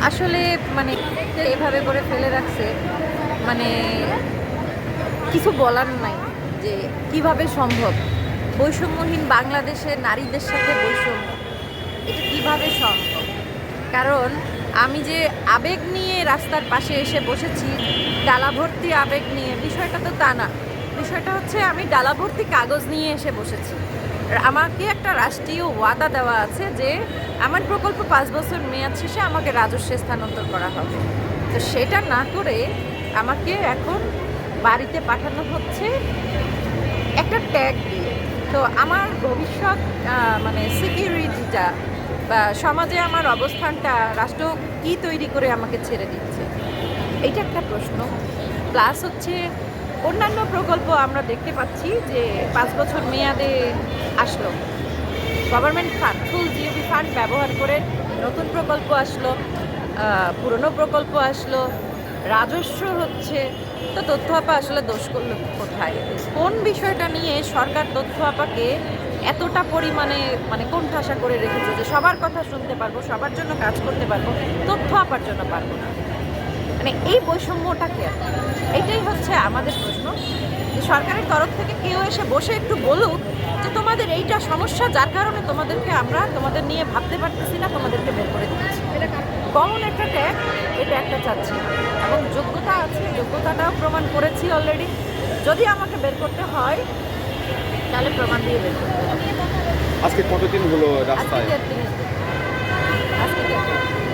আসলে মানে এভাবে করে ফেলে রাখছে, মানে কিছু বলার নাই যে কিভাবে সম্ভব। বৈষম্যহীন বাংলাদেশে নারীদের সাথে বৈষম্য, এটা কিভাবে সম্ভব? কারণ আমি যে আবেগ নিয়ে রাস্তার পাশে এসে বসেছি, ডালা ভর্তি আবেগ নিয়ে, বিষয়টা তো তা না। বিষয়টা হচ্ছে আমি ডালা ভর্তি কাগজ নিয়ে এসে বসেছি। আর আমাকে একটা রাষ্ট্রীয় ওয়াদা দেওয়া আছে যে আমার প্রকল্প 5 বছর মেয়াদ শেষে আমাকে রাজস্বে স্থানান্তর করা হবে। তো সেটা না করে আমাকে এখন বাড়িতে পাঠানো হচ্ছে একটা ট্যাগ দিয়ে। তো আমার ভবিষ্যৎ মানে সিকিউরিটিটা বা সমাজে আমার অবস্থানটা রাষ্ট্র কি তৈরি করে আমাকে ছেড়ে দিচ্ছে, এইটা একটা প্রশ্ন। প্লাস হচ্ছে অন্যান্য প্রকল্প আমরা দেখতে পাচ্ছি যে 5 বছর মেয়াদে আসলো, গভর্নমেন্ট ফান্ড, ফুল জিওবি ফান্ড ব্যবহার করে নতুন প্রকল্প আসলো, পুরনো প্রকল্প আসলো, রাজস্ব হচ্ছে। তো তথ্য আপা আসলে দোষ করলো কোথায়? কোন বিষয়টা নিয়ে সরকার তথ্য আপাকে এতটা পরিমাণে মানে কোণঠাসা করে রেখেছে যে সবার কথা শুনতে পারবো, সবার জন্য কাজ করতে পারবো, তথ্য আপার জন্য পারবো না? মানে এই বৈষম্যটা কি? এটাই হচ্ছে আমাদের প্রশ্ন, যে সরকারের তরফ থেকে কেউ এসে বসে একটু বলুক যে তোমাদের এইটা সমস্যা, যার কারণে তোমাদেরকে আমরা তোমাদের নিয়ে ভাবতে পারতেছি না, তোমাদেরকে বের করে দিচ্ছি। কমন একটা ট্যাগ, এটা একটা চাচ্ছি। এবং যোগ্যতা আছে, যোগ্যতাটাও প্রমাণ করেছি অলরেডি। যদি আমাকে বের করতে হয় তাহলে প্রমাণ দিয়ে বের করতে হবে। আজকে কতদিন হলো আজকে রাস্তায়? 33 দিন। আজকে 33 দিন।